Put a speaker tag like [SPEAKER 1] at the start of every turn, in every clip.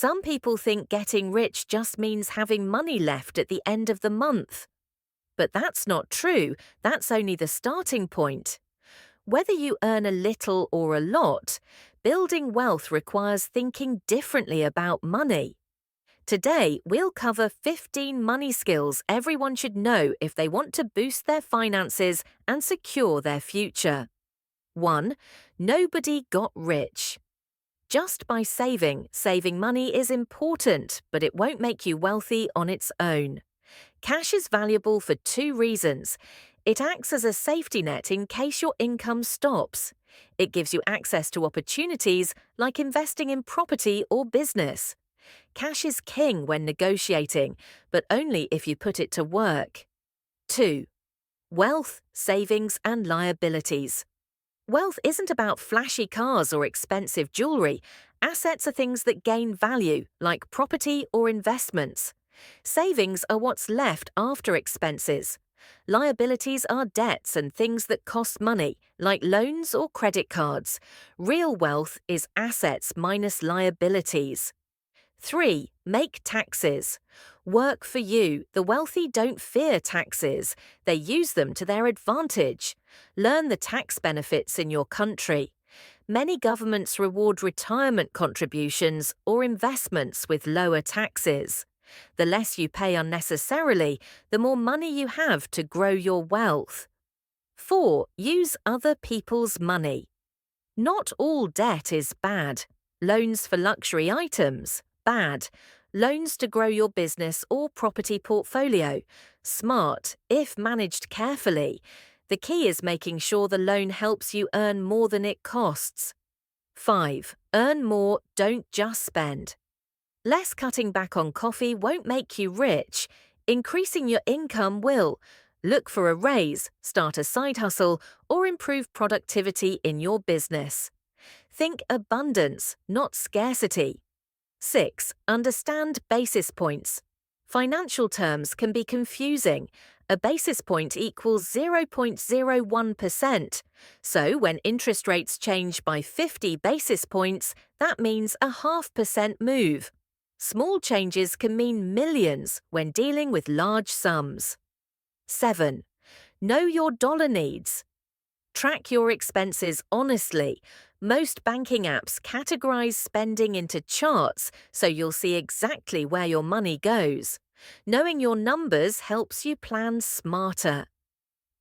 [SPEAKER 1] Some people think getting rich just means having money left at the end of the month. But that's not true. That's only the starting point. Whether you earn a little or a lot, building wealth requires thinking differently about money. Today, we'll cover 15 money skills everyone should know if they want to boost their finances and secure their future. 1. Nobody got rich. Just by saving money is important, but it won't make you wealthy on its own. Cash is valuable for two reasons. It acts as a safety net in case your income stops. It gives you access to opportunities like investing in property or business. Cash is king when negotiating, but only if you put it to work. 2. Wealth, savings, and liabilities. Wealth isn't about flashy cars or expensive jewelry. Assets are things that gain value, like property or investments. Savings are what's left after expenses. Liabilities are debts and things that cost money, like loans or credit cards. Real wealth is assets minus liabilities. 3. Make taxes. Work for you. The wealthy don't fear taxes. They use them to their advantage. Learn the tax benefits in your country. Many governments reward retirement contributions or investments with lower taxes. The less you pay unnecessarily, the more money you have to grow your wealth. 4. Use other people's money. Not all debt is bad. Loans for luxury items, bad. Loans to grow your business or property portfolio, smart if managed carefully. The key is making sure the loan helps you earn more than it costs. 5. Earn more, don't just spend. Less cutting back on coffee won't make you rich. Increasing your income will. Look for a raise, start a side hustle, or improve productivity in your business. Think abundance, not scarcity. 6. Understand basis points. Financial terms can be confusing. A basis point equals 0.01%. So when interest rates change by 50 basis points, that means a 0.5% move. Small changes can mean millions when dealing with large sums. 7. Know your dollar needs. Track your expenses honestly. Most banking apps categorize spending into charts, so you'll see exactly where your money goes. Knowing your numbers helps you plan smarter.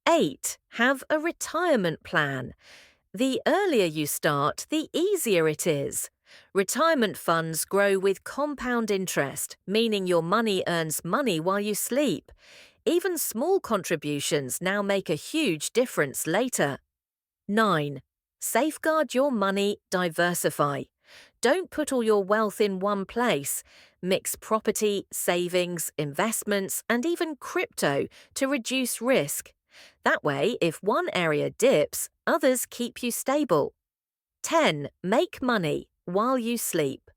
[SPEAKER 1] 8. Have a retirement plan. The earlier you start, the easier it is. Retirement funds grow with compound interest, meaning your money earns money while you sleep. Even small contributions now make a huge difference later. 9. Safeguard your money, diversify. Don't put all your wealth in one place. Mix property, savings, investments, and even crypto to reduce risk. That way, if one area dips, others keep you stable. 10. Make money while you sleep.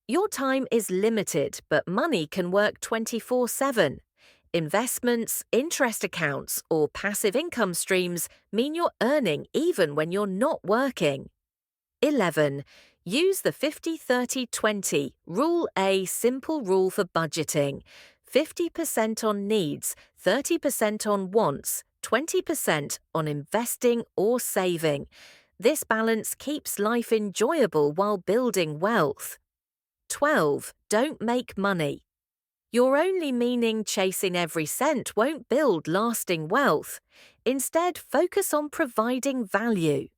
[SPEAKER 1] Your time is limited, but money can work 24/7. Investments, interest accounts, or passive income streams mean you're earning even when you're not working. 11. Use the 50-30-20 Rule A simple rule for budgeting. 50% on needs, 30% on wants, 20% on investing or saving. This balance keeps life enjoyable while building wealth. 12. Don't make money. Your only meaning chasing every cent won't build lasting wealth. Instead, focus on providing value.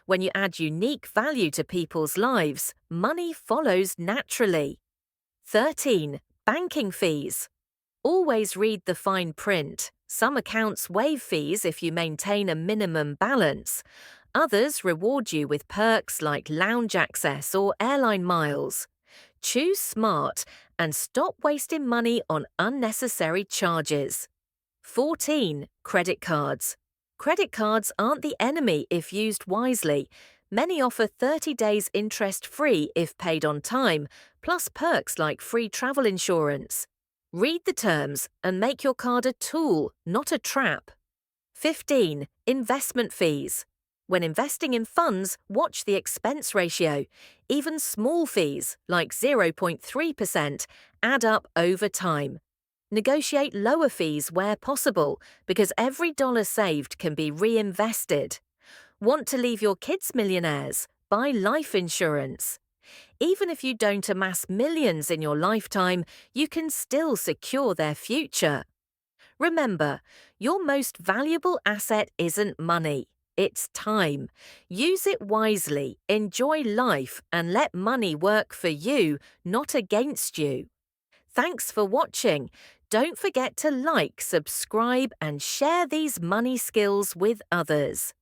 [SPEAKER 1] When you add unique value to people's lives, money follows naturally. 13. Banking fees. Always read the fine print. Some accounts waive fees if you maintain a minimum balance. Others reward you with perks like lounge access or airline miles. Choose smart and stop wasting money on unnecessary charges. 14. Credit cards. Credit cards aren't the enemy if used wisely. Many offer 30 days interest-free if paid on time, plus perks like free travel insurance. Read the terms and make your card a tool, not a trap. 15. Investment fees. When investing in funds, watch the expense ratio. Even small fees, like 0.3%, add up over time. Negotiate lower fees where possible, because every dollar saved can be reinvested. Want to leave your kids millionaires? Buy life insurance. Even if you don't amass millions in your lifetime, you can still secure their future. Remember, your most valuable asset isn't money, it's time. Use it wisely, enjoy life, and let money work for you, not against you. Thanks for watching. Don't forget to like, subscribe, and share these money skills with others.